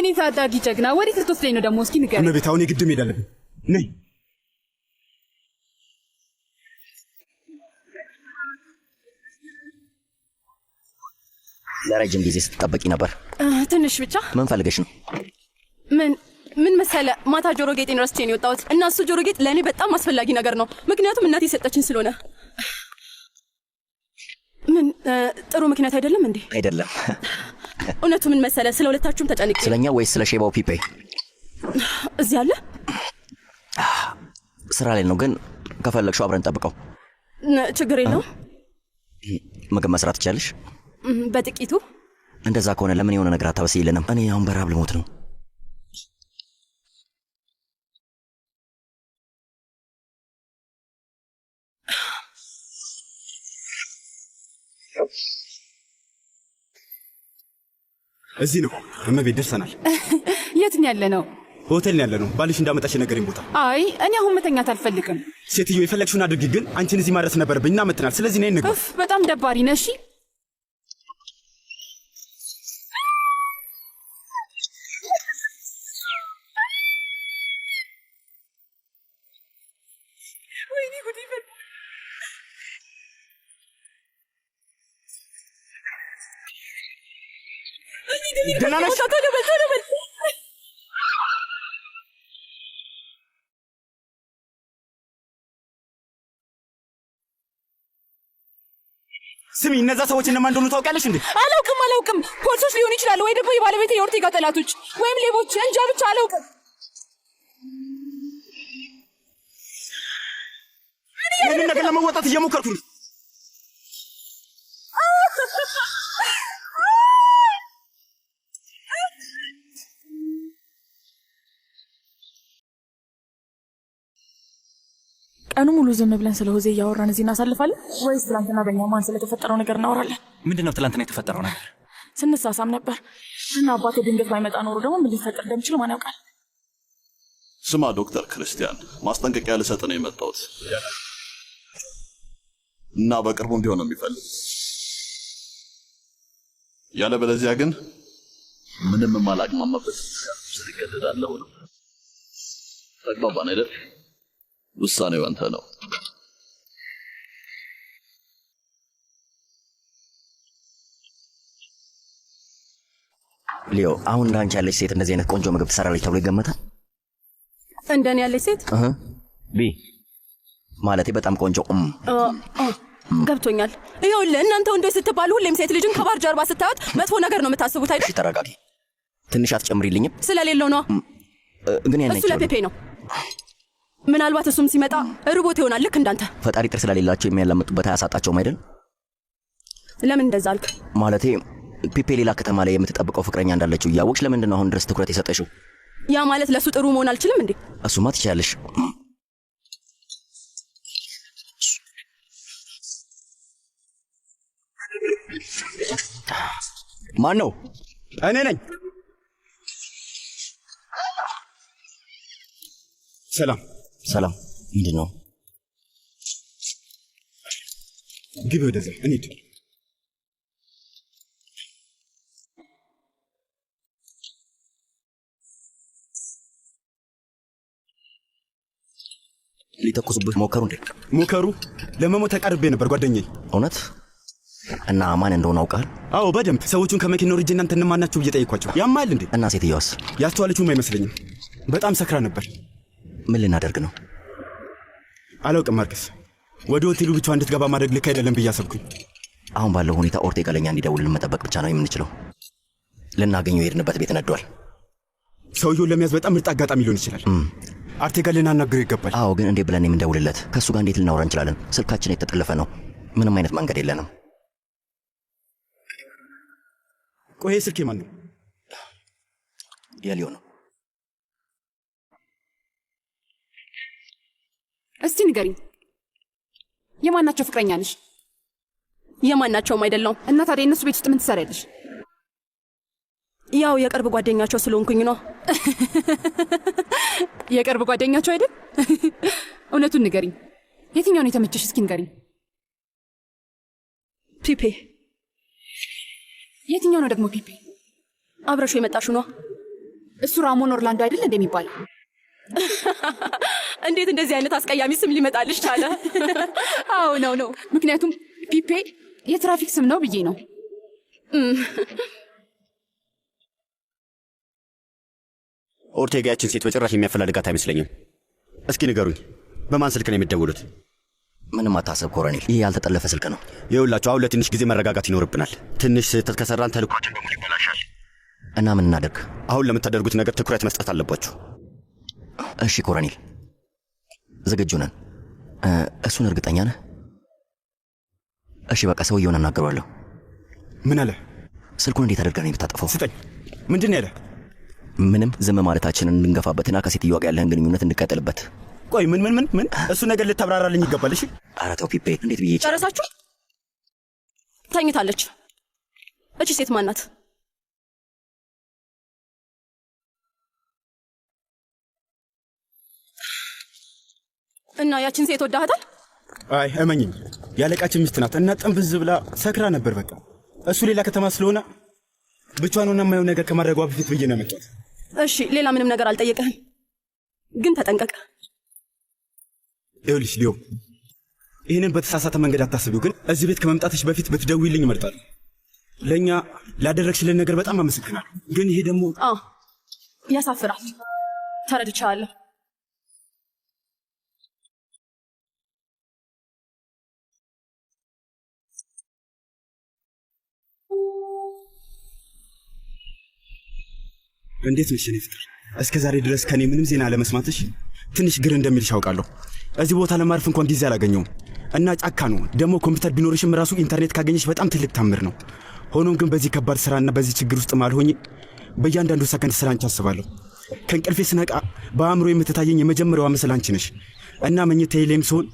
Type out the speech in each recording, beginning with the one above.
የኔ ታዳጊ ጀግና ወዴት ልትወስደኝ ነው ደግሞ? እስኪ ንገረኝ። እመቤት አሁን የግድ መሄድ አለብኝ። ነይ። ለረጅም ጊዜ ስትጠበቂ ነበር። ትንሽ ብቻ። ምን ፈልገሽ ነው? ምን መሰለ፣ ማታ ጆሮ ጌጤን ረስቼ ነው የወጣሁት እና እሱ ጆሮ ጌጥ ለእኔ በጣም አስፈላጊ ነገር ነው፣ ምክንያቱም እናቴ የሰጠችን ስለሆነ። ምን ጥሩ ምክንያት አይደለም እንዴ? አይደለም። እውነቱ ምን መሰለ፣ ስለ ሁለታችሁም ተጨንቄ። ስለኛ ወይስ ስለ ሼባው ፒፔ? እዚህ አለ። ስራ ላይ ነው፣ ግን ከፈለግሽው አብረን ጠብቀው። ችግር የለውም። ምግብ መስራት ትችያለሽ? በጥቂቱ። እንደዛ ከሆነ ለምን የሆነ ነገር አታበስይልንም? እኔ አሁን በረሃብ ልሞት ነው። እዚህ ነው እመቤት፣ ደርሰናል። የት ነው ያለ ነው? ሆቴል ነው ያለ ነው። ባልሽ እንዳመጣሽ ነገረኝ ቦታ። አይ እኔ አሁን መተኛት አልፈልግም። ሴትዮ የፈለግሽውን አድርጊ፣ ግን አንቺን እዚህ ማድረስ ነበረብኝ እና መጥተናል። ስለዚህ ነይ እንግባ። በጣም ደባሪ ነሽ። ደህና ነሽ? ስሚ፣ እነዛ ሰዎች እነማን እንደሆኑ ታውቂያለሽ እንዴ? አላውቅም። ፖሊሶች ሊሆኑ ይችላሉ፣ ወይ ደግሞ የባለቤቴ የኦርቴጋ ጠላቶች ወይም ሌቦች፣ እንጃ ብቻ አላውቅም። ይህንን ነገር ለመወጣት እየሞከርኩ ነው። ቀኑ ሙሉ ዝም ብለን ስለ ሆዜ እያወራን እዚህ እናሳልፋለን ወይስ ትላንትና በእኛ ማን ስለተፈጠረው ነገር እናወራለን? ምንድነው ትላንትና የተፈጠረው ነገር? ስንሳሳም ነበር እና አባቴ ድንገት ባይመጣ ኖሮ ደግሞ ምን ሊፈጠር እንደሚችል ማን ያውቃል? ስማ ዶክተር ክርስቲያን፣ ማስጠንቀቂያ ልሰጥ ነው የመጣሁት እና በቅርቡ እንዲሆን ነው የሚፈልግ። ያለበለዚያ ግን ምንም ማላቅማማበት ስለከደዳለሁ ነው። ተግባባን አይደል? ውሳኔው አንተ ነው። ሊዮ፣ አሁን እንዳንቺ ያለች ሴት እንደዚህ አይነት ቆንጆ ምግብ ትሰራለች ተብሎ ይገመታል? እንደኔ ያለች ሴት ቢ ማለቴ በጣም ቆንጆ ገብቶኛል። ይኸውልህ እናንተ ወንዶች ስትባሉ ሁሌም ሴት ልጅን ከባር ጀርባ ስታዩት መጥፎ ነገር ነው የምታስቡት አይደል? እሺ ተረጋጊ። ትንሽ አትጨምሪልኝም? ስለሌለው ነው። ግን ያኔ እሱ ለፔፔ ነው። ምናልባት እሱም ሲመጣ ርቦት ይሆናል ልክ እንዳንተ። ፈጣሪ ጥርስ ስለሌላቸው የሚያላምጡበት አያሳጣቸውም አይደል? ለምን እንደዛ አልክ? ማለቴ ፒፔ ሌላ ከተማ ላይ የምትጠብቀው ፍቅረኛ እንዳለችው እያወቅሽ ለምንድን ነው አሁን ድረስ ትኩረት የሰጠሽው? ያ ማለት ለሱ ጥሩ መሆን አልችልም እንዴ? እሱማ ትችያለሽ። ማን ነው? እኔ ነኝ። ሰላም። ምንድን ነው? ግቢ ወደዛ እንሂድ። ሊተኩሱብህ ሞከሩ እንዴ? ሞከሩ? ለመሞት ተቃርቤ ነበር ጓደኛዬ። እውነት? እና ማን እንደሆነ አውቃል? አዎ በደንብ። ሰዎቹን ከመኪናው ርጅ እናንተ እነማናችሁ ብዬ ጠየኳቸው። ያማል እንዴ? እና ሴትዮዋስ? ያስተዋለችውም አይመስለኝም። በጣም ሰክራ ነበር። ምን ልናደርግ ነው? አላውቅም ማርክስ። ወደ ሆቴሉ ብቻ እንድትገባ ማድረግ ልክ አይደለም ብዬ አሰብኩኝ። አሁን ባለው ሁኔታ ኦርቴጋ ለኛ እንዲደውልን መጠበቅ ብቻ ነው የምንችለው። ልናገኘው የሄድንበት ቤት ነዷል። ሰውየውን ለመያዝ በጣም ምርጥ አጋጣሚ ሊሆን ይችላል። አርቴጋ ልናናግረው ይገባል። አዎ፣ ግን እንዴት ብለን የምንደውልለት? ከእሱ ጋር እንዴት ልናወራ እንችላለን? ስልካችን የተጠለፈ ነው። ምንም አይነት መንገድ የለንም። ቆይ ስልኬ ማን ነው? የሊዮ ነው። እስቲ ንገሪኝ፣ የማናቸው ፍቅረኛ ነሽ? የማናቸውም አይደለም። እና ታዲያ እነሱ ቤት ውስጥ ምን ትሰሪያለሽ? ያው የቅርብ ጓደኛቸው ስለሆንኩኝ ነው። የቅርብ ጓደኛቸው አይደል? እውነቱን ንገሪኝ፣ የትኛው ነው የተመቸሽ? እስኪ ንገሪኝ። ፒፔ። የትኛው ነው ደግሞ ፒፔ? አብረሽው የመጣሽው ነው? እሱ ራሞን ኦርላንዶ አይደል እንደሚባለው? እንዴት እንደዚህ አይነት አስቀያሚ ስም ሊመጣልሽ ቻለ? አዎ ነው። ምክንያቱም ፒፔ የትራፊክ ስም ነው ብዬ ነው። ኦርቴጋ ያችን ሴት በጭራሽ የሚያፈላልጋት አይመስለኝም። እስኪ ንገሩኝ፣ በማን ስልክ ነው የምትደውሉት? ምንም አታሰብ ኮሎኔል፣ ይህ ያልተጠለፈ ስልክ ነው። ይኸውላችሁ አሁን ለትንሽ ጊዜ መረጋጋት ይኖርብናል። ትንሽ ስህተት ከሰራን ተልኳችን በሙሉ ይበላሻል። እና ምን እናደርግ? አሁን ለምታደርጉት ነገር ትኩረት መስጠት አለባችሁ። እሺ ኮሎኔል፣ ዝግጁ ነን። እሱን እርግጠኛ ነህ? እሺ በቃ ሰውየውን አናግረዋለሁ። ምን አለ? ስልኩን እንዴት አድርገህ ነው የምታጠፈው? ስጠኝ። ምንድን ነው ያለ? ምንም፣ ዝም ማለታችንን እንድንገፋበትና ከሴትዮዋ ጋር ያለህን ግንኙነት እንድቀጥልበት። ቆይ ምን እሱ ነገር ልታብራራልኝ ይገባል። እሺ ኧረ ተው ፒፔ፣ እንዴት ብዬ ይቻላል? ጨረሳችሁ? ተኝታለች። እቺ ሴት ማናት? እና ያችን ሴት ወዳሃታል? አይ እመኝኝ፣ ያለቃችን ሚስት ናት እና ጥንብዝ ብላ ሰክራ ነበር። በቃ እሱ ሌላ ከተማ ስለሆነ ብቻዋን ሆና የማየው ነገር ከማድረጓ በፊት ብዬ ነው የመጣሁት። እሺ ሌላ ምንም ነገር አልጠየቀህም፣ ግን ተጠንቀቅ። ይኸውልሽ ሊዮ፣ ይህንን በተሳሳተ መንገድ አታስቢው፣ ግን እዚህ ቤት ከመምጣትሽ በፊት ብትደውይልኝ እመርጣለሁ። ለእኛ ላደረግሽልን ነገር በጣም አመሰግናለሁ። ግን ይሄ ደግሞ ያሳፍራል። ተረድቻለሁ። እንዴት ነሽ የኔ ፍቅር? እስከ ዛሬ ድረስ ከኔ ምንም ዜና አለመስማትሽ ትንሽ ግር እንደሚልሽ አውቃለሁ። እዚህ ቦታ ለማረፍ እንኳን ጊዜ አላገኘውም እና ጫካ ነው ደግሞ። ኮምፒውተር ቢኖርሽም ራሱ ኢንተርኔት ካገኘሽ በጣም ትልቅ ታምር ነው። ሆኖም ግን በዚህ ከባድ ስራና በዚህ ችግር ውስጥ ማልሆኝ በእያንዳንዱ ሰከንድ ስለ አንቺ አስባለሁ። ከእንቅልፌ ስነቃ በአእምሮ የምትታየኝ የመጀመሪያዋ ምስል አንቺ ነሽ እና መኝታዬ ላይም ስሆን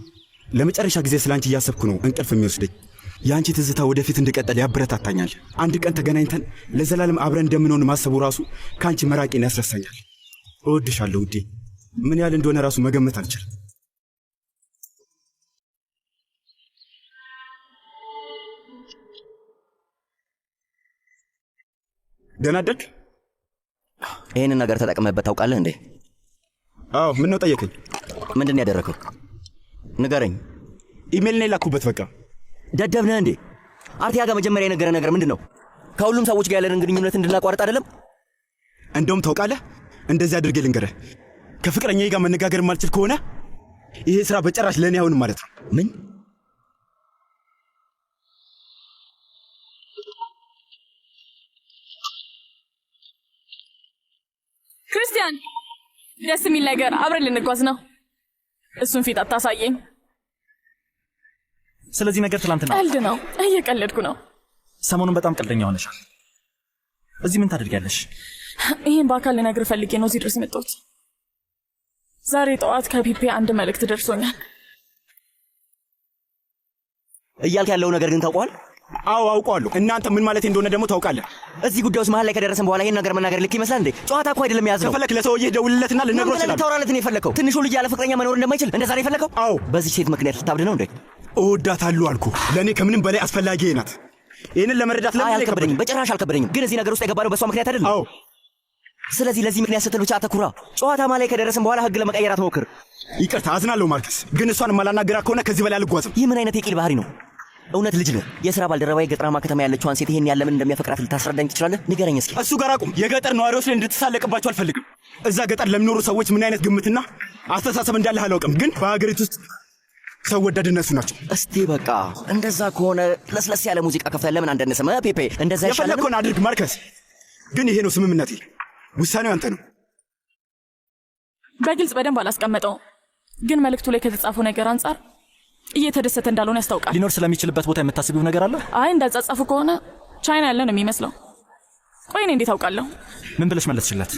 ለመጨረሻ ጊዜ ስለ አንቺ እያሰብኩ ነው እንቅልፍ የሚወስደኝ። የአንቺ ትዝታ ወደፊት እንድቀጠል ያበረታታኛል። አንድ ቀን ተገናኝተን ለዘላለም አብረን እንደምንሆን ማሰቡ ራሱ ከአንቺ መራቄን ያስረሳኛል። እወድሻለሁ ውዴ። ምን ያህል እንደሆነ ራሱ መገመት አልችልም። ደህና አደርክ? ይህንን ነገር ተጠቅመበት ታውቃለህ እንዴ? አዎ። ምን ነው ጠየቀኝ? ምንድን ነው ያደረከው? ንገረኝ። ኢሜል ነው የላኩበት። በቃ ደደብ ነህ እንዴ? አርቲያ ጋር መጀመሪያ የነገረ ነገር ምንድን ነው? ከሁሉም ሰዎች ጋር ያለንን ግንኙነት እንድናቋርጥ አይደለም? እንደውም ታውቃለህ፣ እንደዚህ አድርጌ ልንገርህ፣ ከፍቅረኛዬ ጋር መነጋገር ማልችል ከሆነ ይሄ ስራ በጭራሽ ለእኔ አይሆንም ማለት ነው። ምን? ክርስቲያን፣ ደስ የሚል ነገር፣ አብረን ልንጓዝ ነው። እሱን ፊት አታሳየኝ። ስለዚህ ነገር ትላንትና ቀልድ ነው፣ እየቀለድኩ ነው። ሰሞኑን በጣም ቀልደኛ ሆነሻል። እዚህ ምን ታደርጊያለሽ? ይህን በአካል ልነግር ፈልጌ ነው እዚህ ድረስ የመጣሁት። ዛሬ ጠዋት ከፒፔ አንድ መልእክት ደርሶኛል። እያልክ ያለው ነገር ግን ታውቀዋል? አዎ አውቀዋለሁ። እናንተ ምን ማለት እንደሆነ ደግሞ ታውቃለህ። እዚህ ጉዳይ ውስጥ መሀል ላይ ከደረሰን በኋላ ይህን ነገር መናገር ልክ ይመስላል እንዴ? ጨዋታ እኮ አይደለም የያዝነው። ከፈለክ ለሰውዬ ደውልለትና ልነግረው ይችላል። ልታወራለት ነው የፈለከው? ትንሹ ልጅ ያለ ፍቅረኛ መኖር እንደማይችል እንደዛ ነው የፈለከው? አዎ። በዚህ ሴት ምክንያት ልታብድ ነው እንዴ? እወዳታለሁ አልኩ። ለእኔ ከምንም በላይ አስፈላጊ ናት። ይህንን ለመረዳት ለምን አልከበደኝም፣ በጭራሽ አልከበደኝም። ግን እዚህ ነገር ውስጥ የገባነው በእሷ ምክንያት አይደለም። አዎ። ስለዚህ ለዚህ ምክንያት ስትል ብቻ አተኩራ። ጨዋታ ላይ ከደረስን በኋላ ህግ ለመቀየር አትሞክር። ይቅርታ፣ አዝናለሁ ማርክስ፣ ግን እሷን የማላናገራት ከሆነ ከዚህ በላይ አልጓዝም። ይህ ምን አይነት የቂል ባህሪ ነው? እውነት ልጅ ነህ። የሥራ ባልደረባዬ ገጠራማ ከተማ ያለችዋን ሴት ይሄን ያለምን እንደሚያፈቅራት ልታስረዳኝ ትችላለህ? ንገረኝ እስኪ። እሱ ጋር አቁም። የገጠር ነዋሪዎች ላይ እንድትሳለቅባቸው አልፈልግም። እዛ ገጠር ለሚኖሩ ሰዎች ምን አይነት ግምትና አስተሳሰብ እንዳለህ አላውቅም፣ ግን በሀገሪቱ ውስጥ ሰው ወዳድ እነሱ ናቸው። እስቲ በቃ እንደዛ ከሆነ ለስለስ ያለ ሙዚቃ ከፍተን ለምን አንደንስም? ፔፔ እንደዛ ይሻላል። የፈለግከውን አድርግ ማርከስ፣ ግን ይሄ ነው ስምምነቴ። ውሳኔው አንተ ነው። በግልጽ በደንብ አላስቀመጠውም፣ ግን መልእክቱ ላይ ከተጻፈው ነገር አንጻር እየተደሰተ እንዳልሆነ ያስታውቃል። ሊኖር ስለሚችልበት ቦታ የምታስቢው ነገር አለ? አይ እንዳጻጻፉ ከሆነ ቻይና ያለ ነው የሚመስለው። ቆይ እኔ እንዴት አውቃለሁ? ምን ብለሽ መለስሽለት?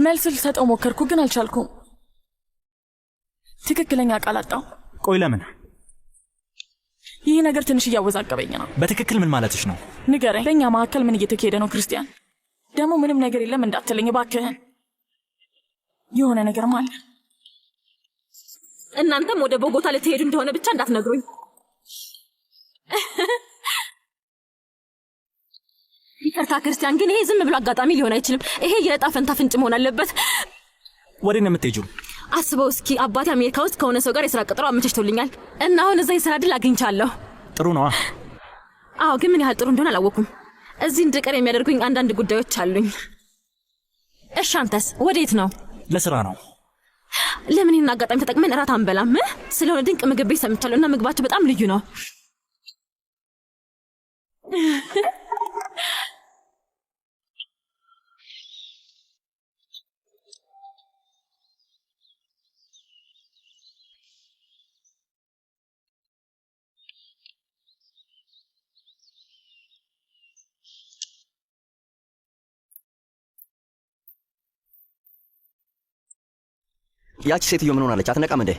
መልስ ልሰጠው ሞከርኩ፣ ግን አልቻልኩም። ትክክለኛ ቃል አጣው። ቆይ ለምን? ይህ ነገር ትንሽ እያወዛቀበኝ ነው። በትክክል ምን ማለትሽ ነው? ንገረኝ። በእኛ መካከል ምን እየተካሄደ ነው? ክርስቲያን፣ ደግሞ ምንም ነገር የለም እንዳትለኝ እባክህን። የሆነ ነገር ማለት እናንተም ወደ ቦጎታ ልትሄዱ እንደሆነ ብቻ እንዳትነግሩኝ። ይቅርታ ክርስቲያን፣ ግን ይሄ ዝም ብሎ አጋጣሚ ሊሆን አይችልም። ይሄ የዕጣ ፈንታ ፍንጭ መሆን አለበት። ወዴት ነው የምትሄጂው? አስበው እስኪ አባቴ አሜሪካ ውስጥ ከሆነ ሰው ጋር የስራ ቀጠሮ አመቻችቶልኛል እና አሁን እዛ የስራ ዕድል አግኝቻለሁ። ጥሩ ነዋ። አዎ፣ ግን ምን ያህል ጥሩ እንደሆነ አላወኩም። እዚህ እንድቀር የሚያደርጉኝ አንዳንድ ጉዳዮች አሉኝ። እሺ አንተስ ወዴት ነው? ለስራ ነው። ለምን ይህን አጋጣሚ ተጠቅመን እራት አንበላም? ስለሆነ ድንቅ ምግብ ቤት ሰምቻለሁ እና ምግባቸው በጣም ልዩ ነው። ያቺ ሴትዮ ምን ሆናለች? አትነቃም እንዴ?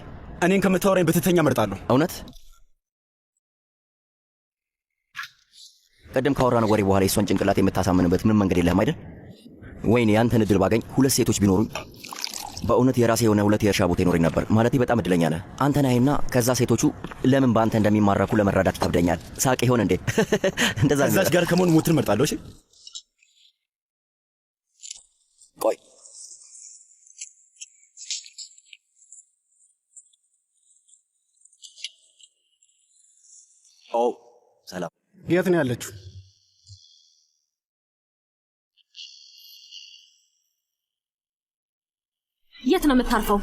እኔን ከምታወራኝ በትተኛ መርጣለሁ። እውነት ቀደም ካወራነው ወሬ በኋላ የሷን ጭንቅላት የምታሳምንበት ምንም መንገድ የለህም አይደል? ወይኔ ያንተን እድል ባገኝ 2 ሴቶች ቢኖሩኝ በእውነት የራሴ የሆነ 2 የእርሻ ቦታ ይኖረኝ ነበር። ማለቴ በጣም እድለኛ ነህ አንተ ነህና ከዛ ሴቶቹ ለምን በአንተ እንደሚማረኩ ለመረዳት ይከብደኛል። ሳቅ ይሆን እንዴ? እንደዛ ከዛች ጋር ከመሆን ሞትን መርጣለሁ። እሺ ቆይ ኦ ሰላም። የት ነው ያለችው? የት ነው የምታርፈው?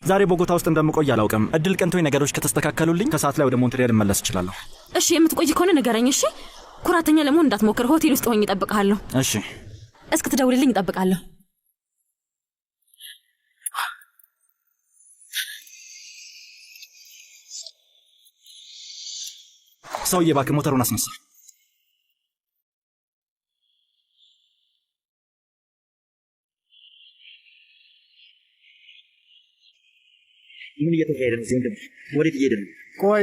ዛሬ ቦጎታ ውስጥ እንደምቆይ አላውቅም። እድል ቀንቶኝ ነገሮች ከተስተካከሉልኝ ከሰዓት ላይ ወደ ሞንትሪያል እመለስ እችላለሁ። እሺ የምትቆይ ከሆነ ንገረኝ። እሺ ኩራተኛ ለመሆን እንዳትሞክር። ሆቴል ውስጥ ሆኜ እጠብቅሃለሁ። እሺ እስክትደውልልኝ እጠብቃለሁ። ሰውዬ እባክህ ሞተሩን አስነሳ። ምን እየተካሄደ ነው? ዝም ብለህ ወዴት እየሄድን ነው?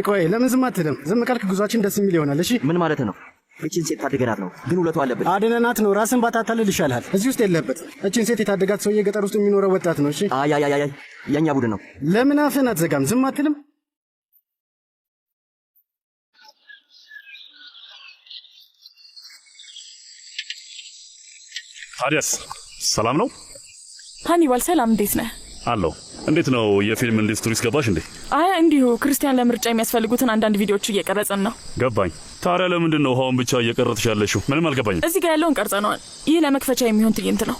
ቆይ ለምን ዝም አትልም? ዝም ካልክ ጉዟችን ደስ የሚል ይሆናል። እሺ ምን ማለት ነው? እቺን ሴት ታድገናት ነው፣ ግን ውለቱ አለብን። አድነናት ነው። ራስን ባታታልል ይሻልሃል። እዚህ ውስጥ የለበት። እቺን ሴት የታደጋት ሰውዬ ገጠር ውስጥ የሚኖረው ወጣት ነው። እሺ አይ የኛ ቡድን ነው። ለምን አፍህን አትዘጋም? ዝም አትልም? ታዲያስ ሰላም ነው? ሃኒባል ሰላም፣ እንዴት ነህ? አለው። እንዴት ነው የፊልም ኢንዱስትሪ ውስጥ ገባሽ እንዴ? አይ እንዲሁ ክርስቲያን ለምርጫ የሚያስፈልጉትን አንዳንድ ቪዲዮዎች እየቀረጽን ነው። ገባኝ። ታዲያ ለምንድን ነው ውሃውን ብቻ እየቀረጥሽ ያለሽው? ምንም አልገባኝም። እዚህ ጋር ያለውን ቀርጸነዋል። ይህ ለመክፈቻ የሚሆን ትዕይንት ነው።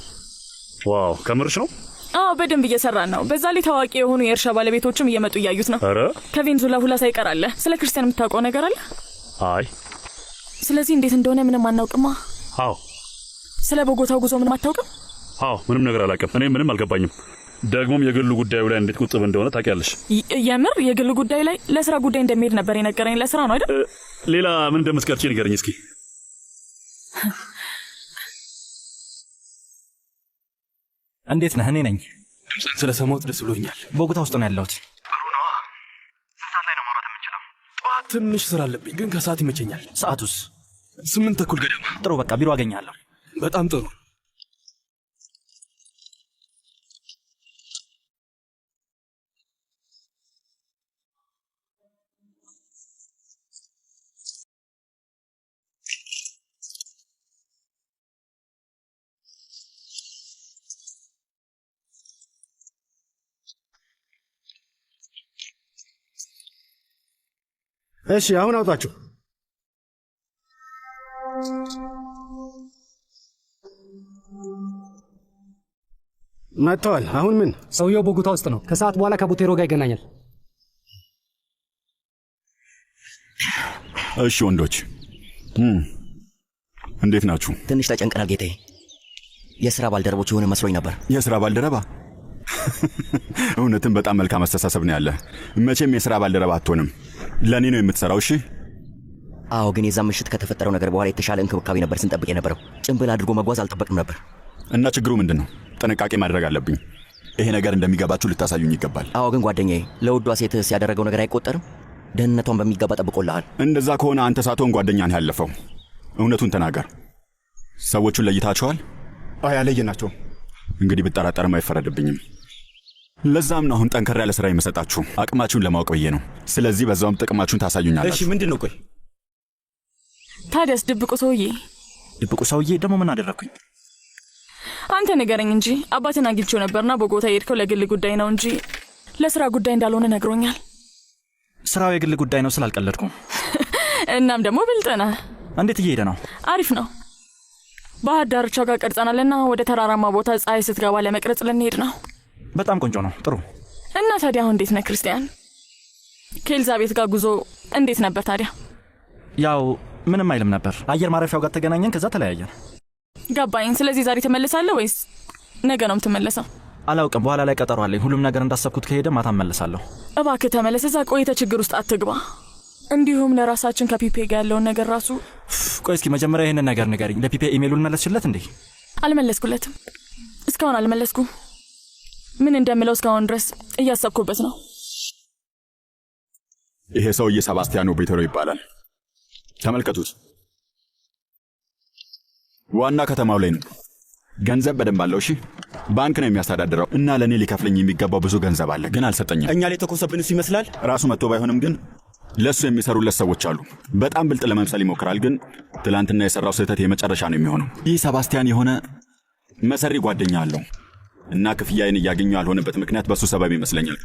ዋው ከምርሽ ነው? አዎ በደንብ እየሰራን ነው። በዛ ላይ ታዋቂ የሆኑ የእርሻ ባለቤቶችም እየመጡ እያዩት ነው። ኧረ ከቬንዙላ ሁላ ሳይቀር አለ። ስለ ክርስቲያን የምታውቀው ነገር አለ? አይ ስለዚህ እንዴት እንደሆነ ምንም አናውቅማ። አዎ ስለ ቦጎታው ጉዞ ምንም አታውቅም? አዎ ምንም ነገር አላውቅም። እኔ ምንም አልገባኝም። ደግሞም የግሉ ጉዳዩ ላይ እንዴት ቁጥብ እንደሆነ ታውቂያለሽ። የምር የግሉ ጉዳይ ላይ ለስራ ጉዳይ እንደሚሄድ ነበር የነገረኝ። ለስራ ነው አይደል? ሌላ ምን እንደምትቀርጪ ንገረኝ እስኪ። እንዴት ነህ? እኔ ነኝ። ስለሰማሁት ደስ ብሎኛል። ቦጎታ ውስጥ ነው ያለሁት። ጥሩ ነዋ። ስንት ሰዓት ላይ ነው ማውራት የምንችለው? ጠዋት ትንሽ ስራ አለብኝ፣ ግን ከሰዓት ይመቸኛል። ሰዓቱስ? 8:30 ገደማ። ጥሩ በቃ ቢሮ አገኛለሁ። በጣም ጥሩ። እሺ አሁን አውጣችሁ። መጥተዋል። አሁን ምን? ሰውየው ቦጎታ ውስጥ ነው። ከሰዓት በኋላ ከቡቴሮ ጋር ይገናኛል። እሺ ወንዶች እንዴት ናችሁ? ትንሽ ተጨንቀናል ጌታዬ። የሥራ ባልደረቦች የሆነ መስሎኝ ነበር። የሥራ ባልደረባ? እውነትም በጣም መልካም አስተሳሰብ ነው ያለ። መቼም የሥራ ባልደረባ አትሆንም፣ ለእኔ ነው የምትሠራው። እሺ አዎ፣ ግን የዛ ምሽት ከተፈጠረው ነገር በኋላ የተሻለ እንክብካቤ ነበር ስንጠብቅ የነበረው። ጭንብል አድርጎ መጓዝ አልጠበቅም ነበር። እና ችግሩ ምንድን ነው? ጥንቃቄ ማድረግ አለብኝ። ይሄ ነገር እንደሚገባችሁ ልታሳዩኝ ይገባል። አዎ፣ ግን ጓደኛዬ ለውዷ ሴትስ ያደረገው ነገር አይቆጠርም? ደህንነቷን በሚገባ ጠብቆልሃል። እንደዛ ከሆነ አንተ ሳትሆን ጓደኛ ነህ ያለፈው። እውነቱን ተናገር። ሰዎቹን ለይታቸዋል? አይ አለየናቸውም። እንግዲህ ብጠራጠርም አይፈረድብኝም። ለዛም ነው አሁን ጠንከር ያለ ሥራ የምሰጣችሁ፣ አቅማችሁን ለማወቅ ብዬ ነው። ስለዚህ በዛውም ጥቅማችሁን ታሳዩኛላችሁ። እሺ ምንድን ነው? ቆይ ታዲያስ ድብቁ ሰውዬ ድብቁ ሰውዬ ደግሞ ምን አደረግኩኝ? አንተ ንገረኝ እንጂ አባትን አግኝቼው ነበርና ቦጎታ የሄድከው ለግል ጉዳይ ነው እንጂ ለስራ ጉዳይ እንዳልሆነ ነግሮኛል። ስራው የግል ጉዳይ ነው ስላልቀለድኩ። እናም ደግሞ ብልጥ ነህ። እንዴት እየሄደ ነው? አሪፍ ነው። ባህር ዳርቻ ጋር ቀርጸናልና ወደ ተራራማ ቦታ ፀሐይ ስትገባ ለመቅረጽ ልንሄድ ነው። በጣም ቆንጆ ነው። ጥሩ። እና ታዲያ አሁን እንዴት ነህ ክርስቲያን? ከኤልዛቤት ጋር ጉዞ እንዴት ነበር ታዲያ? ያው ምንም አይልም ነበር። አየር ማረፊያው ጋር ተገናኘን፣ ከዛ ተለያየን። ገባኝ። ስለዚህ ዛሬ ትመለሳለህ ወይስ ነገ ነው የምትመለሰው? አላውቅም። በኋላ ላይ ቀጠሮ አለኝ። ሁሉም ነገር እንዳሰብኩት ከሄደ ማታ እመለሳለሁ። እባክህ ተመለስ። እዛ ቆይተህ ችግር ውስጥ አትግባ። እንዲሁም ለራሳችን ከፒፔ ጋር ያለውን ነገር ራሱ። ቆይ እስኪ መጀመሪያ ይህንን ነገር ንገሪኝ። ለፒፔ ኢሜይሉን መለስሽለት እንዴ? አልመለስኩለትም። እስካሁን አልመለስኩም። ምን እንደምለው እስካሁን ድረስ እያሰብኩበት ነው። ይሄ ሰውዬ ሰባስቲያኖ ቤተሮ ይባላል። ተመልከቱት። ዋና ከተማው ላይ ነው። ገንዘብ በደንብ አለው። እሺ ባንክ ነው የሚያስተዳድረው እና ለእኔ ሊከፍለኝ የሚገባው ብዙ ገንዘብ አለ፣ ግን አልሰጠኝም። እኛ ላይ ተኮሰብን እሱ ይመስላል። ራሱ መጥቶ ባይሆንም ግን ለእሱ የሚሰሩለት ሰዎች አሉ። በጣም ብልጥ ለመምሰል ይሞክራል፣ ግን ትላንትና የሠራው ስህተት የመጨረሻ ነው የሚሆነው። ይህ ሰባስቲያን የሆነ መሰሪ ጓደኛ አለው እና ክፍያዬን እያገኘው ያልሆነበት ምክንያት በእሱ ሰበብ ይመስለኛል።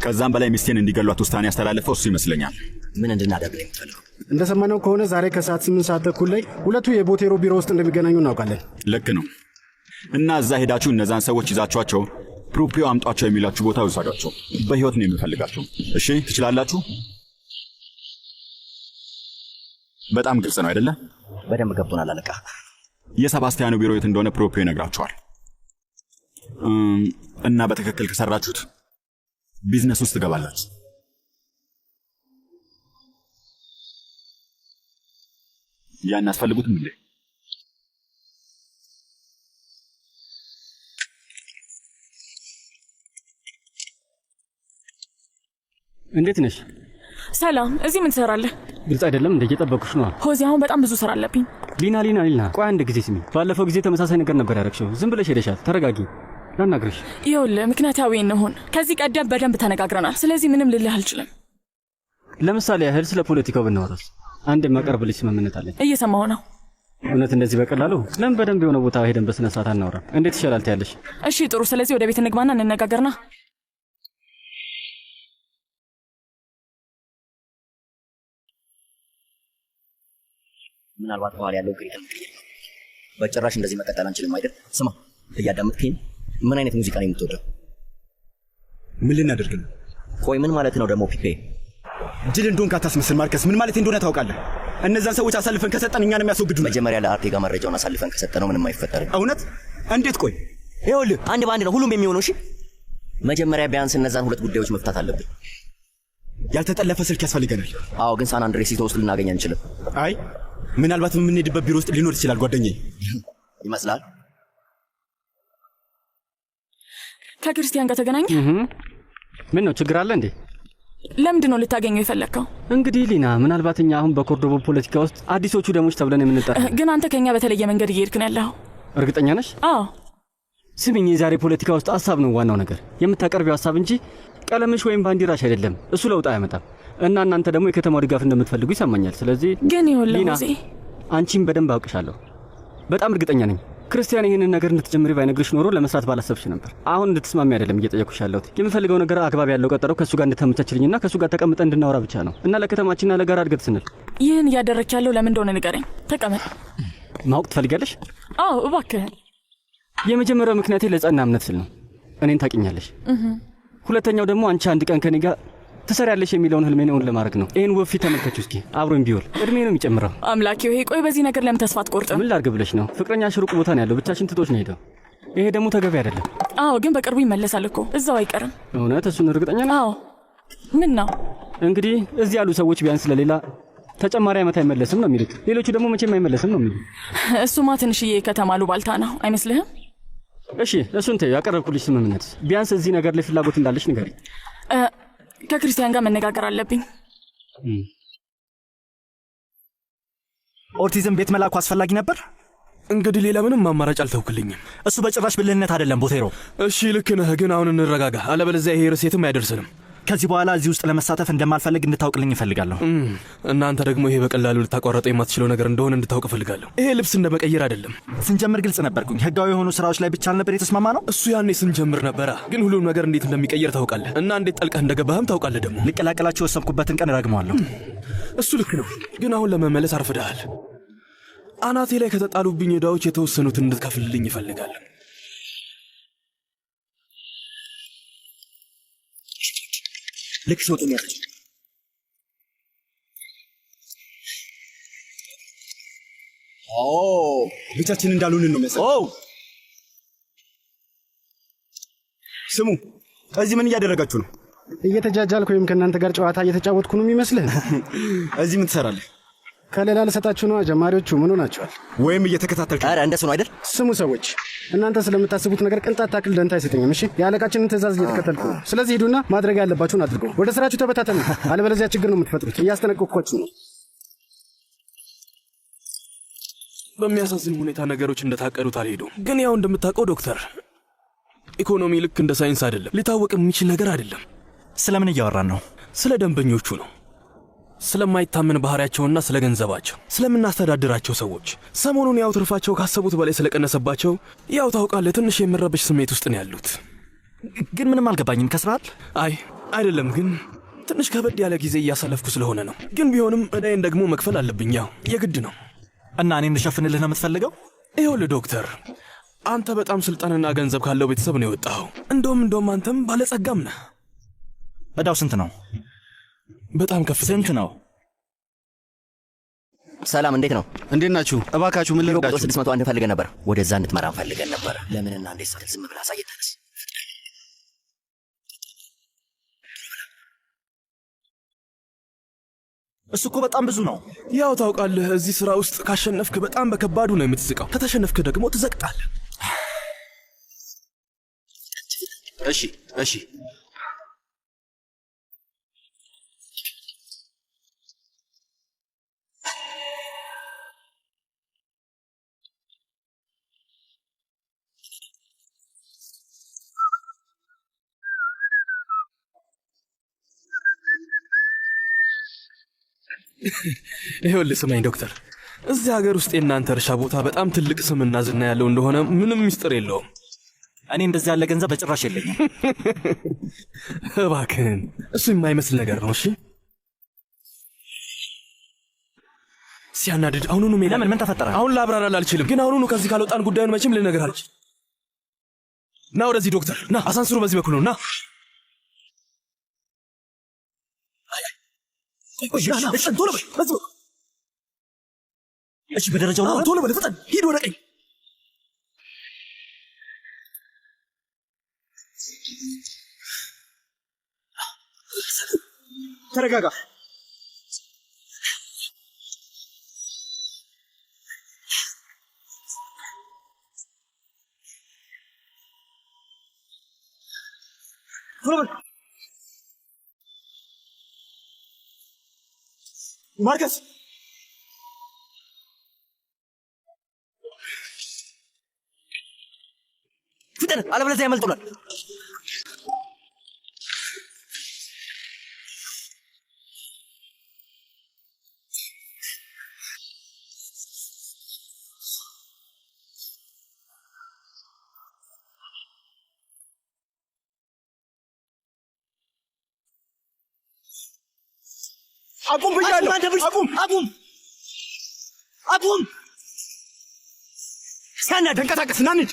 ከዛም በላይ ሚስቴን እንዲገሏት ውሳኔ ያስተላለፈው እሱ ይመስለኛል። ምን እንድናደርግ ነው የምትፈልገው? እንደሰማነው ከሆነ ዛሬ ከሰዓት 8 ሰዓት ተኩል ላይ ሁለቱ የቦቴሮ ቢሮ ውስጥ እንደሚገናኙ እናውቃለን። ልክ ነው። እና እዛ ሄዳችሁ እነዛን ሰዎች ይዛችኋቸው ፕሮፕሪዮ አምጧቸው የሚላችሁ ቦታ ይውሰዷቸው። በሕይወት ነው የምፈልጋቸው። እሺ ትችላላችሁ? በጣም ግልጽ ነው አይደለ? በደንብ ገብቶናል አለቃ። የሰባስቲያኖ ቢሮ የት እንደሆነ ፕሮፕሪዮ ይነግራችኋል። እና በትክክል ከሰራችሁት ቢዝነስ ውስጥ ትገባላችሁ። ያን አስፈልጉትም እንዴ? እንዴት ነሽ? ሰላም። እዚህ ምን ትሰራለህ? ግልጽ አይደለም እንደ እየጠበኩሽ ነው። ሆዚ አሁን በጣም ብዙ ስራ አለብኝ። ሊና ቆይ አንድ ጊዜ ስሚ። ባለፈው ጊዜ ተመሳሳይ ነገር ነበር ያደረግሽው። ዝም ብለሽ ሄደሻል። ተረጋጊ። ላናግርሽ። ይኸውልህ ምክንያታዊ እንሁን። ከዚህ ቀደም በደንብ ተነጋግረናል። ስለዚህ ምንም ልልህ አልችልም። ለምሳሌ ያህል ስለ ፖለቲካው ብናወራስ? አንድ የማቀርብልሽ ስምምነት አለኝ። እየሰማሁ ነው። እውነት እንደዚህ በቀላሉ ለምን በደንብ የሆነ ቦታ ሄደን በስነ ስርዓት አናወራም? እንዴት ይሻላል ትያለሽ? እሺ ጥሩ። ስለዚህ ወደ ቤት እንግባና እንነጋገርና ምናልባት በኋላ ያለው ግሪት በጭራሽ እንደዚህ መቀጠል አንችልም አይደል? ስማ እያዳመጥከኝ? ምን አይነት ሙዚቃ ነው የምትወደው? ምን ልናደርግ ነው? ቆይ ምን ማለት ነው ደግሞ ፒፔ? ጅል እንደሆንክ አታስመስል ማርከስ። ምን ማለት እንደሆነ ታውቃለህ? እነዛን ሰዎች አሳልፈን ከሰጠን እኛን የሚያስወግዱ። መጀመሪያ ለአርቴጋ መረጃውን አሳልፈን ከሰጠነው ምንም አይፈጠርም። እውነት? እንዴት? ቆይ ይኸውልህ አንድ በአንድ ነው ሁሉም የሚሆነው። እሺ መጀመሪያ ቢያንስ እነዛን ሁለት ጉዳዮች መፍታት አለብን። ያልተጠለፈ ስልክ ያስፈልገናል። አዎ፣ ግን ሳን አንድሬስ ውስጥ ልናገኝ አንችልም። አይ ምናልባት የምንሄድበት ቢሮ ውስጥ ሊኖር ይችላል። ጓደኛዬ ይመስላል። ከክርስቲያን ጋር ተገናኘ? ምን ነው ችግር አለ እንዴ? ለምንድን ነው ልታገኘው የፈለግከው? እንግዲህ ሊና፣ ምናልባት እኛ አሁን በኮርዶቦ ፖለቲካ ውስጥ አዲሶቹ ደሞች ተብለን የምንጠራ። ግን አንተ ከኛ በተለየ መንገድ እየሄድክ ነው ያለኸው። እርግጠኛ ነሽ? አዎ። ስሚኝ፣ የዛሬ ፖለቲካ ውስጥ ሀሳብ ነው ዋናው ነገር። የምታቀርቢው ሀሳብ እንጂ ቀለምሽ ወይም ባንዲራሽ አይደለም። እሱ ለውጥ አያመጣም። እና እናንተ ደግሞ የከተማው ድጋፍ እንደምትፈልጉ ይሰማኛል። ስለዚህ ግን ይኸውልህ ሊና፣ አንቺም በደንብ አውቅሻለሁ። በጣም እርግጠኛ ነኝ ክርስቲያን ይህንን ነገር እንድትጀምሪ ባይነግርሽ ኖሮ ለመስራት ባላሰብሽ ነበር። አሁን እንድትስማሚ አይደለም እየጠየኩሽ ያለሁት። የምፈልገው ነገር አግባብ ያለው ቀጠሮ ከእሱ ጋር እንድታመቻችልኝና ከእሱ ጋር ተቀምጠን እንድናወራ ብቻ ነው። እና ለከተማችንና ለጋራ እድገት ስንል ይህን እያደረግክ ያለው ለምን እንደሆነ ንገረኝ። ተቀመጥ። ማወቅ ትፈልጊያለሽ? አዎ እባክህ። የመጀመሪያው ምክንያቴ ለጸና እምነት ስል ነው። እኔን ታውቂኛለሽ። ሁለተኛው ደግሞ አንቺ አንድ ቀን ከኔ ጋር ትሰሪያለሽ የሚለውን ህልሜን እውን ለማድረግ ነው። ይህን ወፍ ፊት ተመልከችው እስኪ። አብሮኝ ቢውል እድሜ ነው የሚጨምረው። አምላኬ ሆይ፣ ቆይ በዚህ ነገር ለምን ተስፋ አትቆርጥም? ምን ላድርግ ብለሽ ነው? ፍቅረኛሽ ሩቅ ቦታ ነው ያለው። ብቻሽን ትቶሽ ነው ሄደው። ይሄ ደግሞ ተገቢ አይደለም። አዎ፣ ግን በቅርቡ ይመለሳል እኮ። እዛው አይቀርም። እውነት? እሱን እርግጠኛ ነው? አዎ። ምን ነው እንግዲህ እዚህ ያሉ ሰዎች ቢያንስ ለሌላ ተጨማሪ ዓመት አይመለስም ነው የሚሉት። ሌሎቹ ደግሞ መቼም አይመለስም ነው የሚሉት። እሱማ ትንሽዬ ከተማ ሉባልታ ነው አይመስልህም? እሺ እሱን ተይው። ያቀረብኩልሽ ስምምነት ቢያንስ እዚህ ነገር ላይ ፍላጎት እንዳለሽ ንገሪኝ። ከክርስቲያን ጋር መነጋገር አለብኝ። ኦርቲዝም ቤት መላኩ አስፈላጊ ነበር። እንግዲህ ሌላ ምንም አማራጭ አልተውክልኝም። እሱ በጭራሽ ብልህነት አይደለም ቦቴሮ። እሺ ልክ ነህ፣ ግን አሁን እንረጋጋ፣ አለበለዚያ ይሄ ርዕስ የትም አይደርስንም። ከዚህ በኋላ እዚህ ውስጥ ለመሳተፍ እንደማልፈልግ እንድታውቅልኝ እፈልጋለሁ። እናንተ ደግሞ ይሄ በቀላሉ ልታቋረጠው የማትችለው ነገር እንደሆነ እንድታውቅ እፈልጋለሁ። ይሄ ልብስ እንደ መቀየር አይደለም። ስንጀምር ግልጽ ነበርኩኝ። ህጋዊ የሆኑ ስራዎች ላይ ብቻ አልነበር የተስማማ ነው? እሱ ያኔ ስንጀምር ነበራ። ግን ሁሉም ነገር እንዴት እንደሚቀየር ታውቃለህ እና እንዴት ጠልቀህ እንደገባህም ታውቃለህ። ደግሞ ልቀላቀላችሁ የወሰንኩበትን ቀን ረግመዋለሁ። እሱ ልክ ነው፣ ግን አሁን ለመመለስ አርፍደሃል። አናቴ ላይ ከተጣሉብኝ ዕዳዎች የተወሰኑትን እንድትከፍልልኝ ይፈልጋለሁ። ልክ ሲወጡ ያለች ብቻችን እንዳልሆንን ነው መሰለኝ። ስሙ፣ እዚህ ምን እያደረጋችሁ ነው? እየተጃጃልኩ ወይም ከእናንተ ጋር ጨዋታ እየተጫወትኩ ነው የሚመስልህ? እዚህ ምን ትሰራለህ? ከሌላ ልሰጣችሁ ነው። ጀማሪዎቹ ምን ሆናችኋል? ወይም እየተከታተልኩ? ኧረ እንደሱ ነው አይደል? ስሙ ሰዎች፣ እናንተ ስለምታስቡት ነገር ቅንጣት ታክል ደንታ አይሰጠኝም። እሺ፣ የአለቃችንን ትእዛዝ እየተከተልኩ ነው። ስለዚህ ሂዱና ማድረግ ያለባችሁን አድርጉ። ወደ ስራችሁ ተበታተኑ፣ አለበለዚያ ችግር ነው የምትፈጥሩት። እያስጠነቀቅኳችሁ ነው። በሚያሳዝን ሁኔታ ነገሮች እንደታቀዱት አልሄዱም። ግን ያው እንደምታውቀው ዶክተር፣ ኢኮኖሚ ልክ እንደ ሳይንስ አይደለም፣ ሊታወቅ የሚችል ነገር አይደለም። ስለምን እያወራን ነው? ስለ ደንበኞቹ ነው። ስለማይታመን ባህሪያቸውና ስለ ገንዘባቸው፣ ስለምናስተዳድራቸው ሰዎች። ሰሞኑን ያው ትርፋቸው ካሰቡት በላይ ስለቀነሰባቸው ያው ታውቃለህ፣ ትንሽ የመረበሽ ስሜት ውስጥ ነው ያሉት። ግን ምንም አልገባኝም። ከስራል? አይ አይደለም፣ ግን ትንሽ ከበድ ያለ ጊዜ እያሳለፍኩ ስለሆነ ነው። ግን ቢሆንም ዕዳዬን ደግሞ መክፈል አለብኝ፣ ያው የግድ ነው። እና እኔ እንድሸፍንልህ ነው የምትፈልገው? ይኸውልህ ዶክተር፣ አንተ በጣም ስልጣንና ገንዘብ ካለው ቤተሰብ ነው የወጣኸው። እንደውም አንተም ባለጸጋም ነህ። ዕዳው ስንት ነው? በጣም ከፍ። ስንት ነው? ሰላም፣ እንዴት ነው? እንዴት ናችሁ? እባካችሁ ምን ልርዳችሁ? 601 ፈልገን ነበር። ወደዛ እንድትመራን ፈልገን ነበር። ለምንና እንዴት ስትል ዝም ብለህ አሳየተንስ? እሱ እኮ በጣም ብዙ ነው። ያው ታውቃለህ፣ እዚህ ስራ ውስጥ ካሸነፍክ በጣም በከባዱ ነው የምትስቀው፣ ከተሸነፍክ ደግሞ ትዘቅጣለህ። እሺ ይኸውልህ ስማኝ ዶክተር፣ እዚህ ሀገር ውስጥ የእናንተ እርሻ ቦታ በጣም ትልቅ ስምና ዝና ያለው እንደሆነ ምንም ምስጢር የለውም። እኔ እንደዚህ ያለ ገንዘብ በጭራሽ የለኝም። እባክህን፣ እሱ የማይመስል ነገር ነው። እሺ ሲያናድድ። አሁኑኑ ሜዳ። ምን ተፈጠረ? አሁን ላብራራል አልችልም፣ ግን አሁኑኑ ከዚህ ካልወጣን ጉዳዩን መቼም ልነግርህ አልችልም። ና ወደዚህ ዶክተር፣ ና። አሳንስሩ በዚህ በኩል ነው። ና ቶሎ በል፣ በዚህ በኩል። እሺ፣ በደረጃው ነው። ቶሎ በል፣ ፍጠን፣ ሂድ ወደ ቀኝ። ተረጋጋ። ቶሎ በል ማርከስ። ፍጠን፣ አለበለዚያ ያመልጡናል። አቁም ብያለሁ። አቁም። ሲያናድድ ተንቀሳቀስ። ና እንሂድ።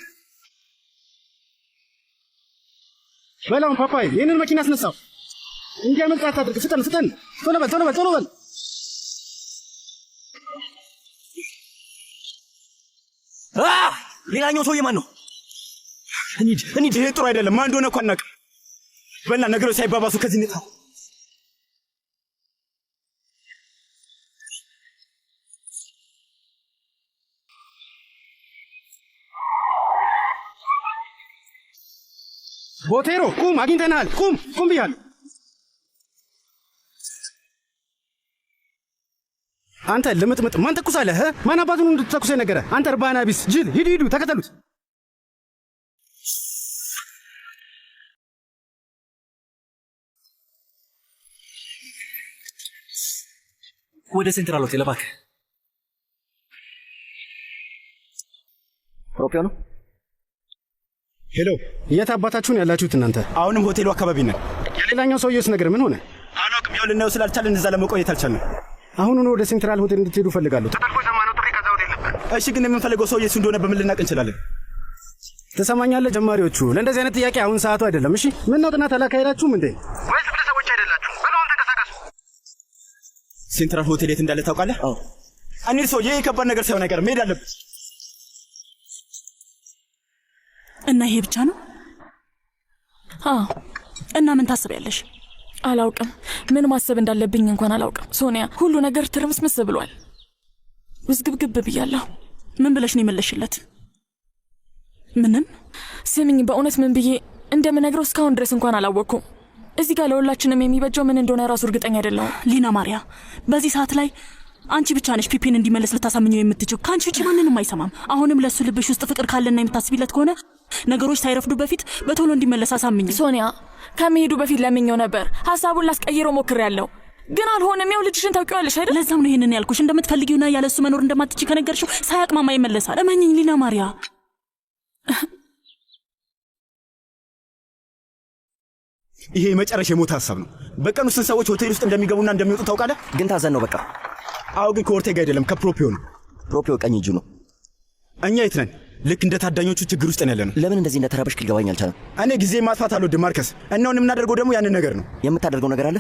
በላውን ፓፓይ፣ ይህንን መኪና አስነሳው። እንዲያመልጥ አታድርግ። ፍጠን፣ ቶሎ በል። ሌላኛው ሰውዬ ማን ነው? እንሂድ። ይሄ ጥሩ አይደለም። ማን እንደሆነ እኮ አናውቅም። በላ ነገሮች ሳይባባሱ ከዚህ እንውጣ። ቦቴሮ ቁም፣ አግኝተናል። ቁም ብያለሁ። አንተ ልምጥምጥ፣ ማን ተኩሳለህ? ማን አባቱን እንድትተኩሰኝ ነገረ? አንተ እርባና ቢስ ጅል! ሂዱ፣ ተከተሉት። ወደ ሴንትራል ሆቴል እባክህ። ፕሮፒዮ ነው። ሄሎ፣ የት አባታችሁን ያላችሁት እናንተ? አሁንም ሆቴሉ አካባቢ ነን። የሌላኛው ሰውዬስ ነገር ምን ሆነ? አላውቅም። ይኸው ልናየው ስላልቻለን እዛ ለመቆየት አልቻልንም። አሁኑኑ ወደ ሴንትራል ሆቴል እንድትሄዱ ፈልጋለሁ። ተጠልፎ የሰማነው ጥሪ ከዛ ሆቴል ነበር። እሺ፣ ግን የምንፈልገው ሰውዬ እሱ እንደሆነ በምን ልናቅ እንችላለን? ትሰማኛለህ? ጀማሪዎቹ ለእንደዚህ አይነት ጥያቄ አሁን ሰዓቱ አይደለም። እሺ፣ ምን ነው ጥናት አላካሄዳችሁም እንዴ? ወይስ ብለ ሰዎች አይደላችሁ? በለውን ተንቀሳቀሱ። ሴንትራል ሆቴል የት እንዳለ ታውቃለህ? አዎ። እኒህ ሰውዬ የከባድ ነገር ሳይሆን አይቀርም። መሄድ አለብን። እና ይሄ ብቻ ነው? አዎ። እና ምን ታስቢያለሽ? አላውቅም። ምን ማሰብ እንዳለብኝ እንኳን አላውቅም። ሶኒያ፣ ሁሉ ነገር ትርምስምስ ብሏል። ውዝግብግብ ብያለሁ። ምን ብለሽ ነው የመለሽለት? ምንም። ስሚኝ፣ በእውነት ምን ብዬ እንደምነግረው እስካሁን ድረስ እንኳን አላወቅኩም። እዚህ ጋር ለሁላችንም የሚበጀው ምን እንደሆነ ራሱ እርግጠኛ አይደለሁም። ሊና ማርያ፣ በዚህ ሰዓት ላይ አንቺ ብቻ ነሽ ፒፒን እንዲመለስ ልታሳምኘው የምትችው። ከአንቺ ውጭ ማንንም አይሰማም። አሁንም ለሱ ልብሽ ውስጥ ፍቅር ካለና የምታስቢለት ከሆነ ነገሮች ሳይረፍዱ በፊት በቶሎ እንዲመለስ አሳምኝ። ሶኒያ፣ ከመሄዱ በፊት ለምኘው ነበር። ሀሳቡን ላስቀይረው ሞክሬያለሁ፣ ግን አልሆነም። ያው ልጅሽን ታውቂዋለሽ አይደል? ለዛም ነው ይሄንን ያልኩሽ። እንደምትፈልጊውና ያለሱ መኖር እንደማትችይ ከነገርሽው ሳያቅማማ ይመለሳል። እመኝኝ ሊና ማርያ። ይሄ የመጨረሻ የሞት ሀሳብ ነው። በቀን ውስጥ ሰዎች ሆቴል ውስጥ እንደሚገቡና እንደሚወጡ ታውቃለህ? ግን ታዘን ነው በቃ። አዎ፣ ግን ከኦርቴጋ አይደለም ከፕሮፒዮ ነው። ፕሮፒዮ ቀኝ እጁ ነው። እኛ የት ነን? ልክ እንደ ታዳኞቹ ችግር ውስጥ ያለ ነው። ለምን እንደዚህ እንደተረበሽክ ሊገባኝ አልቻለም። እኔ ጊዜ ማጥፋት አልወድም ማርከስ። እናውን የምናደርገው ደግሞ ያንን ነገር ነው። የምታደርገው ነገር አለ?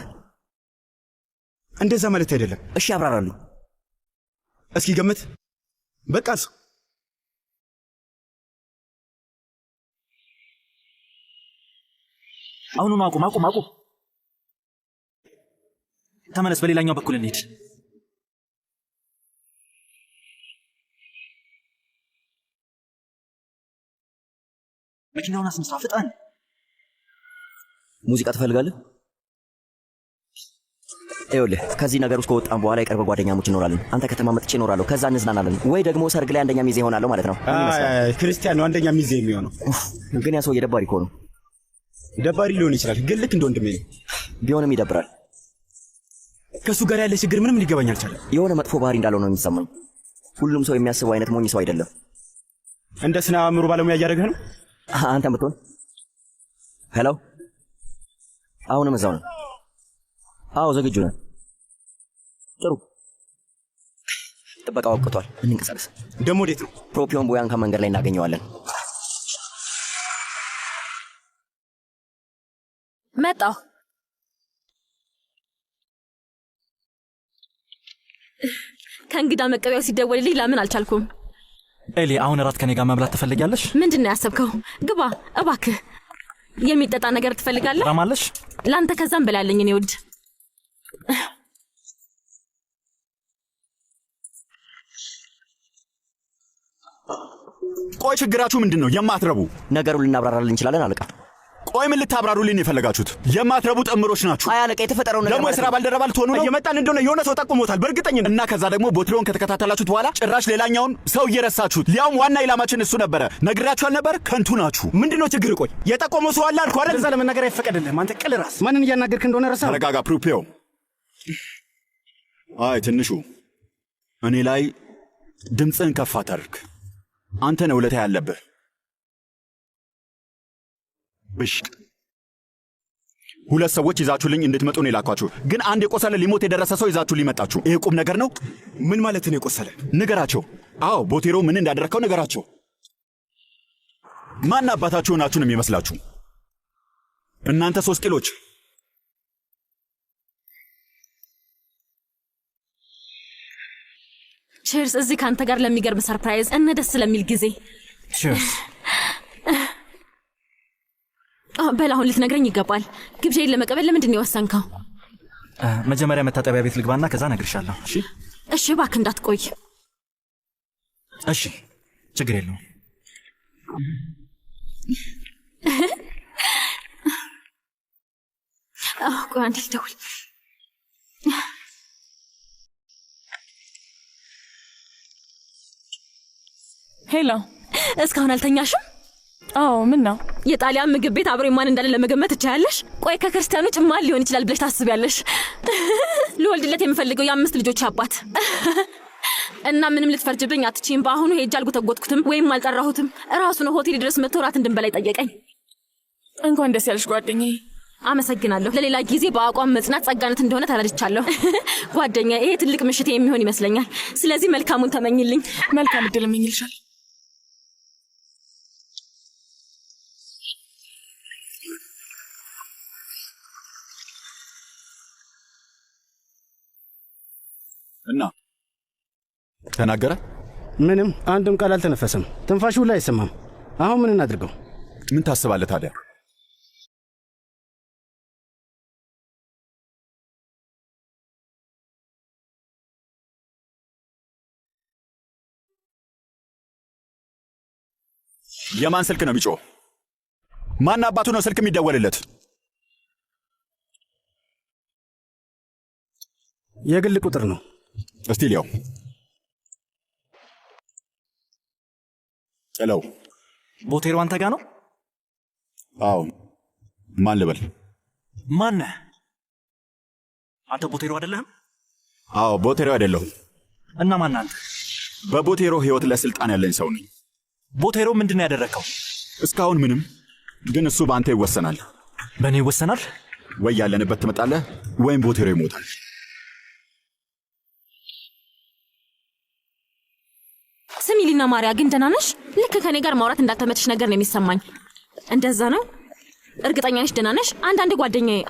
እንደዛ ማለት አይደለም። እሺ አብራራልኝ። እስኪ ገምት። በቃ እሱ አሁኑኑ አቁም፣ አቁም፣ አቁም። ተመለስ። በሌላኛው በኩል እንሂድ። መኪናውን አስነሳ፣ ፍጠን። ሙዚቃ ትፈልጋለህ? ይኸውልህ፣ ከዚህ ነገር ውስጥ ከወጣን በኋላ የቅርብ ጓደኛሞች እንኖራለን። አንተ ከተማ መጥቼ እኖራለሁ፣ ከዛ እንዝናናለን። ወይ ደግሞ ሰርግ ላይ አንደኛ ሚዜ ይሆናለሁ ማለት ነው። ክርስቲያን ነው አንደኛ ሚዜ የሚሆነው። ግን ያ ሰውዬ ደባሪ እኮ ነው። ደባሪ ሊሆን ይችላል፣ ግን ልክ እንደ ወንድሜ ነው። ቢሆንም ይደብራል። ከእሱ ጋር ያለ ችግር ምንም ሊገባኝ አልቻለም። የሆነ መጥፎ ባህሪ እንዳለው ነው የሚሰማኝ። ሁሉም ሰው የሚያስበው አይነት ሞኝ ሰው አይደለም። እንደ ስነ አእምሮ ባለሙያ እያደረገህ ነው አንተ ብትሆን። ሄሎ፣ አሁንም እዛው ነው? አዎ፣ ዝግጁ ነን። ጥሩ፣ ጥበቃው አውቅቷል። እንንቀሳቀስ። ደግሞ ወዴት ነው? ፕሮፒዮን ቦያን ከመንገድ ላይ እናገኘዋለን። መጣሁ። ከእንግዳ መቀበያው ሲደወልልኝ ላምን አልቻልኩም። ኤሊ፣ አሁን እራት ከኔ ጋር መብላት ትፈልጊያለሽ? ምንድን ነው ያሰብከው? ግባ እባክህ። የሚጠጣ ነገር ትፈልጋለህ? ራማለሽ? ለአንተ ከዛም በላለኝ እኔ ውድ። ቆይ ችግራችሁ ምንድን ነው? የማትረቡ ነገሩን ልናብራራልን እንችላለን አለቃ። ቆይ ምን ልታብራሩልኝ የፈለጋችሁት? የማትረቡ ጥምሮች ናችሁ። አይ አለቃ፣ የተፈጠረው ነገር ደግሞ የሥራ ባልደረባ ልትሆኑ ነው? እየመጣን እንደሆነ የሆነ ሰው ጠቁሞታል በእርግጠኝነት። እና ከዛ ደግሞ ቦትሎን ከተከታተላችሁት በኋላ ጭራሽ ሌላኛውን ሰው እየረሳችሁት። ሊያውም ዋና ኢላማችን እሱ ነበረ። ነግራችሁ አልነበር? ከንቱ ናችሁ። ምንድነው ችግር? ቆይ የጠቆመው ሰው አለ አልኩህ አይደል? እዛ ለመናገር አይፈቀድልህም። አንተ ቅል ራስ። ማንን እያናገርክ እንደሆነ ረሳህ? ተረጋጋ ፕሮፒዮ። አይ ትንሹ፣ እኔ ላይ ድምፅህን ከፍ አታድርግ። አንተ ነህ ውለታ ያለብህ። ብሽቅ ሁለት ሰዎች ይዛችሁልኝ እንድትመጡ ነው የላኳችሁ። ግን አንድ የቆሰለ ሊሞት የደረሰ ሰው ይዛችሁ ሊመጣችሁ። ይሄ ቁም ነገር ነው? ምን ማለት ነው የቆሰለ? ንገራቸው። አዎ ቦቴሮ ምን እንዳደረከው ንገራቸው። ማን አባታችሁ ናችሁ ነው የሚመስላችሁ? እናንተ 3 ቂሎች። ቺርስ። እዚህ ከአንተ ጋር ለሚገርም ሰርፕራይዝ እና ደስ ለሚል ጊዜ። ቺርስ። በል አሁን ልትነግረኝ ይገባል። ግብዣዬን ለመቀበል ለምንድን ነው የወሰንከው? መጀመሪያ መታጠቢያ ቤት ልግባና ከዛ እነግርሻለሁ። እሺ? እሺ፣ እባክህ እንዳትቆይ። እሺ፣ ችግር የለውም። ቆይ አንዴ ልደውል። ሄሎ፣ እስካሁን አልተኛሽም? አዎ ምን ነው? የጣሊያን ምግብ ቤት አብሮ ማን እንዳለ ለመገመት ትችያለሽ? ቆይ ከክርስቲያኑ ውጭ ማን ሊሆን ይችላል ብለሽ ታስቢያለሽ? ልወልድለት የምፈልገው የ5 ልጆች አባት እና ምንም ልትፈርጅብኝ አትችይም። በአሁኑ ሄጄ አልጎተጎትኩትም ወይም አልጠራሁትም። እራሱ ነው ሆቴል ድረስ መጥቶ እራት እንድንበላ ጠየቀኝ። እንኳን ደስ ያለሽ ጓደኛዬ። አመሰግናለሁ። ለሌላ ጊዜ በአቋም መጽናት ጸጋነት እንደሆነ ተረድቻለሁ። ጓደኛዬ፣ ይሄ ትልቅ ምሽት የሚሆን ይመስለኛል። ስለዚህ መልካሙን ተመኝልኝ። መልካም እድል እመኝልሻል። እና ተናገረ? ምንም አንድም ቃል አልተነፈሰም። ትንፋሹ ላይ አይሰማም። አሁን ምን እናድርገው? ምን ታስባለህ ታዲያ? የማን ስልክ ነው የሚጮህ? ማን አባቱ ነው ስልክ የሚደወልለት? የግል ቁጥር ነው። እስቲ ሊያው ጨለው ቦቴሮ አንተ ጋ ነው? አዎ። ማን ልበል? ማን ነህ አንተ? ቦቴሮ አይደለህም? አዎ ቦቴሮ አይደለሁም። እና ማን አንተ? በቦቴሮ ህይወት ለስልጣን ያለኝ ሰው ነኝ። ቦቴሮ ምንድን ነው ያደረከው? እስካሁን ምንም፣ ግን እሱ በአንተ ይወሰናል። በእኔ ይወሰናል? ወይ ያለንበት ትመጣለህ ወይም ቦቴሮ ይሞታል። ስሚ ሊና ማርያ፣ ግን ደህና ነሽ? ልክ ከኔ ጋር ማውራት እንዳልተመችሽ ነገር ነው የሚሰማኝ። እንደዛ ነው? እርግጠኛ ነሽ ደህና ነሽ? አንዳንድ ጓደኛዬ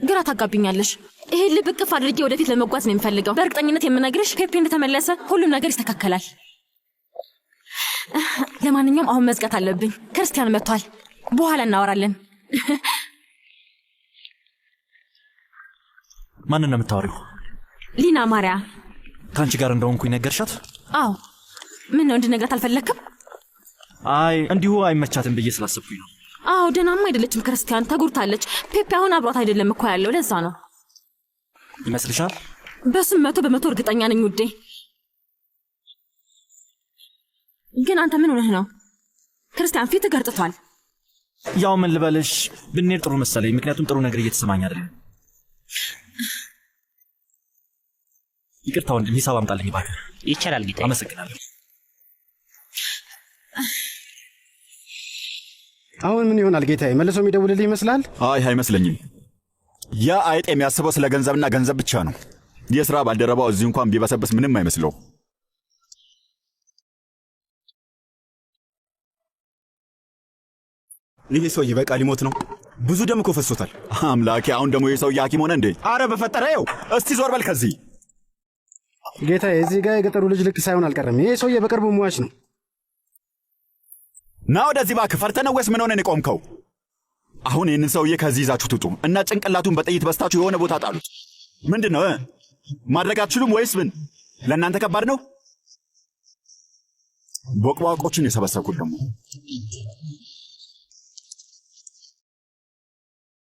ግራ ታጋቢኛለሽ። ይሄ ልብ ቅፍ አድርጌ ወደፊት ለመጓዝ ነው የምፈልገው። በእርግጠኝነት የምነግርሽ ፔፔ እንደተመለሰ ሁሉም ነገር ይስተካከላል። ለማንኛውም አሁን መዝጋት አለብኝ። ክርስቲያን መጥቷል። በኋላ እናወራለን። ማንን ነው የምታወሪው? ሊና ማርያ። ከአንቺ ጋር እንደሆንኩኝ ነገርሻት? አዎ። ምን ነው እንድነግራት አልፈለክም? አይ እንዲሁ አይመቻትም ብዬ ስላሰብኩኝ ነው። አዎ ደህናማ አይደለችም ክርስቲያን፣ ተጎድታለች። ፔፔ አሁን አብሯት አይደለም እኮ ያለው፣ ለዛ ነው ይመስልሻል? በስም 100% እርግጠኛ ነኝ ውዴ። ግን አንተ ምን ሆነህ ነው? ክርስቲያን ፊት ገርጥቷል። ያው ምን ልበልሽ፣ ብንሄድ ጥሩ መሰለኝ፣ ምክንያቱም ጥሩ ነገር እየተሰማኝ አይደለም። ይቅርታ ወንድም፣ ሂሳብ አምጣልኝ እባክህ። ይቻላል ጌታዬ። አመሰግናለሁ። አሁን ምን ይሆናል ጌታዬ? መልሶ የሚደውልልህ ይመስላል? አይ አይመስለኝም። ያ አይጥ የሚያስበው ስለ ገንዘብና ገንዘብ ብቻ ነው። የሥራ ባልደረባው እዚህ እንኳን ቢበሰብስ ምንም አይመስለው። ይሄ ሰውዬ በቃ ሊሞት ነው። ብዙ ደም እኮ ፈሶታል። አምላኬ፣ አሁን ደግሞ ይህ ሰውዬ ሐኪም ሆነ እንዴ? አረ በፈጠረው፣ እስቲ ዞር በል ከዚህ። ጌታዬ፣ እዚህ ጋር የገጠሩ ልጅ ልክ ሳይሆን አልቀረም። ይሄ ሰውዬ በቅርቡ ሟች ነው። ና ወደዚህ እባክህ። ፈርተህ ነው ወይስ ምን ሆነን የቆምከው? አሁን ይህንን ሰውዬ ከዚህ ይዛችሁ ትውጡ እና ጭንቅላቱን በጥይት በስታችሁ የሆነ ቦታ ጣሉት። ምንድን ነው ማድረግ አትችሉም ወይስ ምን? ለእናንተ ከባድ ነው? ቦቅቧቆችን የሰበሰብኩት ደግሞ